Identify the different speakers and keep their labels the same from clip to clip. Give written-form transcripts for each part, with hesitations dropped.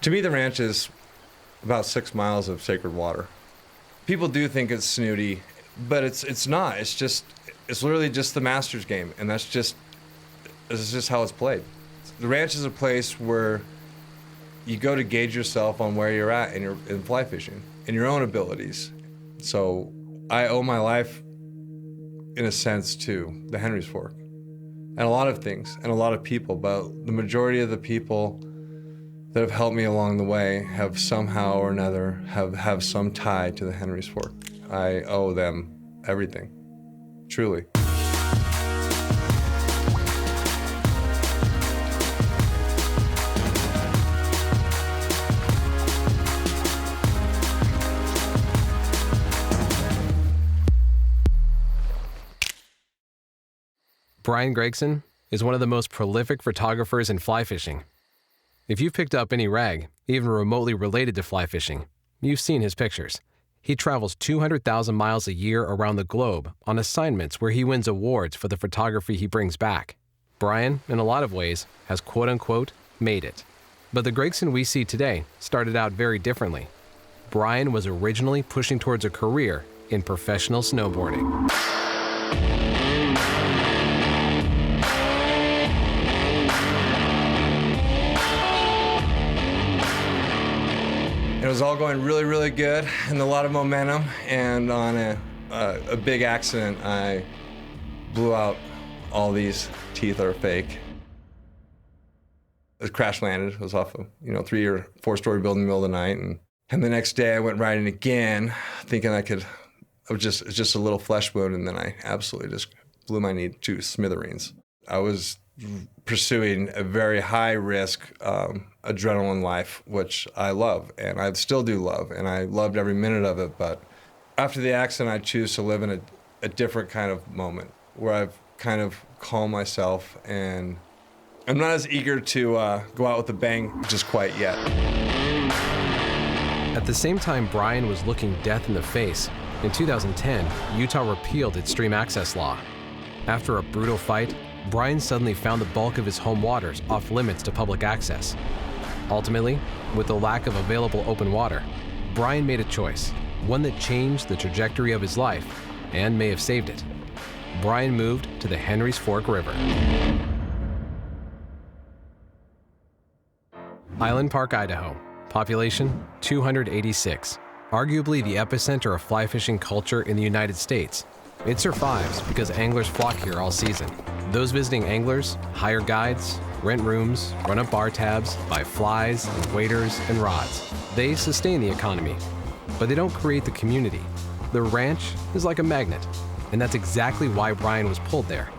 Speaker 1: To me, the ranch is about 6 miles of sacred water. People do think it's snooty, but it's not. It's literally just the master's game, and this is just how it's played. The ranch is a place where you go to gauge yourself on where you're at in fly fishing and your own abilities. So I owe my life, in a sense, to the Henry's Fork and a lot of things and a lot of people, but the majority of the people that have helped me along the way have somehow or another have some tie to the Henry's Fork. I owe them everything, truly.
Speaker 2: Bryan Gregson is one of the most prolific photographers in fly fishing. If you've picked up any rag, even remotely related to fly fishing, you've seen his pictures. He travels 200,000 miles a year around the globe on assignments where he wins awards for the photography he brings back. Bryan, in a lot of ways, has quote-unquote made it. But the Gregson we see today started out very differently. Bryan was originally pushing towards a career in professional snowboarding.
Speaker 1: It was all going really, really good and a lot of momentum, and on a big accident, I blew out all these teeth are fake. It crash landed. It was off a 3 or 4 story building in the middle of the night, and the next day I went riding again, thinking it was just a little flesh wound, and then I absolutely just blew my knee to smithereens. I was pursuing a very high-risk adrenaline life, which I love, and I still do love, and I loved every minute of it. But after the accident, I choose to live in a different kind of moment where I've kind of calmed myself, and I'm not as eager to go out with a bang just quite yet.
Speaker 2: At the same time Bryan was looking death in the face, in 2010, Utah repealed its stream access law. After a brutal fight, Bryan suddenly found the bulk of his home waters off limits to public access. Ultimately, with the lack of available open water, Bryan made a choice, one that changed the trajectory of his life and may have saved it. Bryan moved to the Henry's Fork River. Island Park, Idaho. Population 286. Arguably the epicenter of fly fishing culture in the United States. It survives because anglers flock here all season. Those visiting anglers hire guides, rent rooms, run up bar tabs, buy flies and waders and rods. They sustain the economy, but they don't create the community. The ranch is like a magnet, and that's exactly why Bryan was pulled there.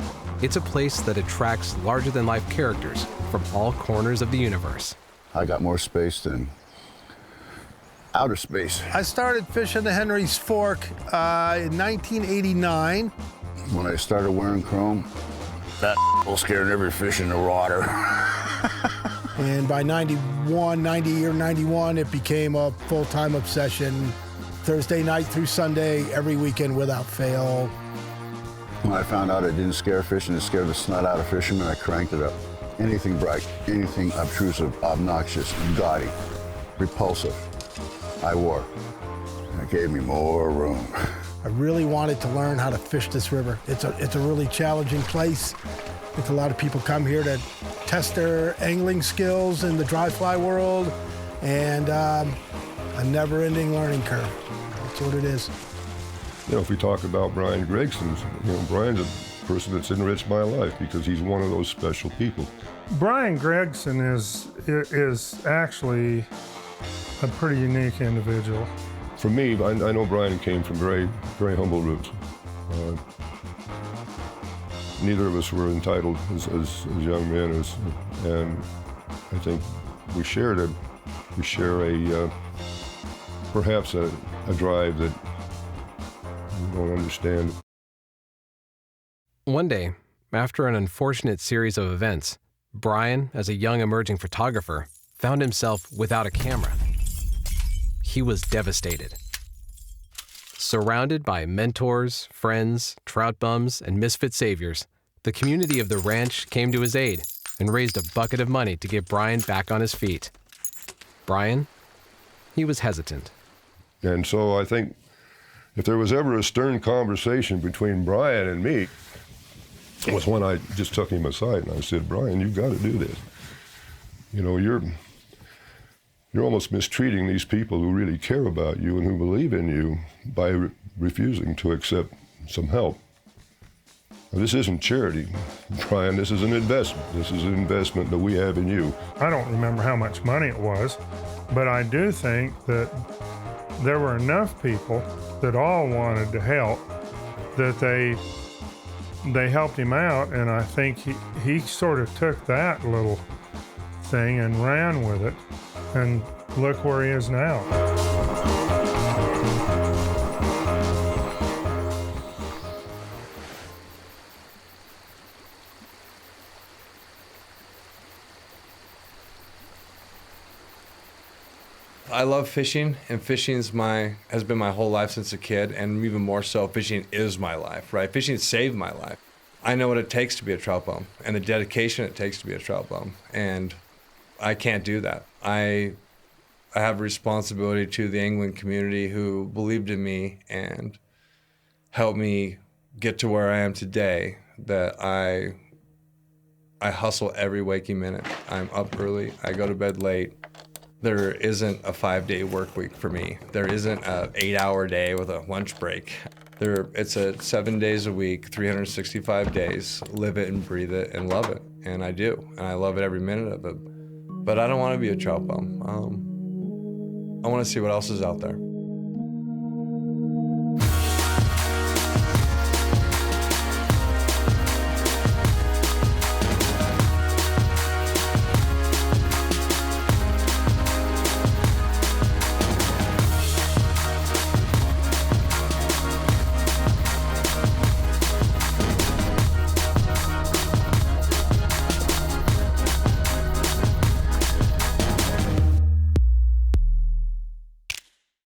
Speaker 2: It's a place that attracts larger-than-life characters from all corners of the universe.
Speaker 3: I got more space than outer space.
Speaker 4: I started fishing the Henry's Fork in 1989.
Speaker 3: When I started wearing chrome, that will scare every fish in the water.
Speaker 4: And by 91, it became a full-time obsession. Thursday night through Sunday, every weekend without fail.
Speaker 3: When I found out it didn't scare fish and it scared the snot out of fishermen, I cranked it up. Anything bright, anything obtrusive, obnoxious, gaudy, repulsive, I wore. And it gave me more room.
Speaker 4: I really wanted to learn how to fish this river. It's a really challenging place. I think a lot of people come here to test their angling skills in the dry fly world, and a never-ending learning curve. That's what it is.
Speaker 5: If we talk about Bryan Gregson, Bryan's a person that's enriched my life because he's one of those special people.
Speaker 6: Bryan Gregson is actually a pretty unique individual.
Speaker 5: For me, I know Bryan came from very, very humble roots. Neither of us were entitled as young men, and I think we share perhaps a drive that we don't understand.
Speaker 2: One day, after an unfortunate series of events, Bryan, as a young emerging photographer, found himself without a camera. He was devastated. Surrounded by mentors, friends, trout bums, and misfit saviors, the community of the ranch came to his aid and raised a bucket of money to get Bryan back on his feet. Bryan, he was hesitant.
Speaker 5: And so I think if there was ever a stern conversation between Bryan and me, it was when I just took him aside and I said, Bryan, you've got to do this. You know, you're almost mistreating these people who really care about you and who believe in you by refusing to accept some help. Now, this isn't charity, Bryan, this is an investment. This is an investment that we have in you.
Speaker 6: I don't remember how much money it was, but I do think that there were enough people that all wanted to help that they helped him out, and I think he sort of took that little thing and ran with it, and look where he is now.
Speaker 1: I love fishing, and fishing has been my whole life since a kid, and even more so, fishing is my life, right? Fishing saved my life. I know what it takes to be a trout bum, and the dedication it takes to be a trout bum, and I can't do that. I have a responsibility to the angling community who believed in me and helped me get to where I am today, that I hustle every waking minute. I'm up early, I go to bed late. There isn't a 5-day work week for me. There isn't an 8-hour day with a lunch break. It's a 7 days a week, 365 days, live it and breathe it and love it. And I do, and I love it every minute of it. But I don't want to be a trout bum. I want to see what else is out there.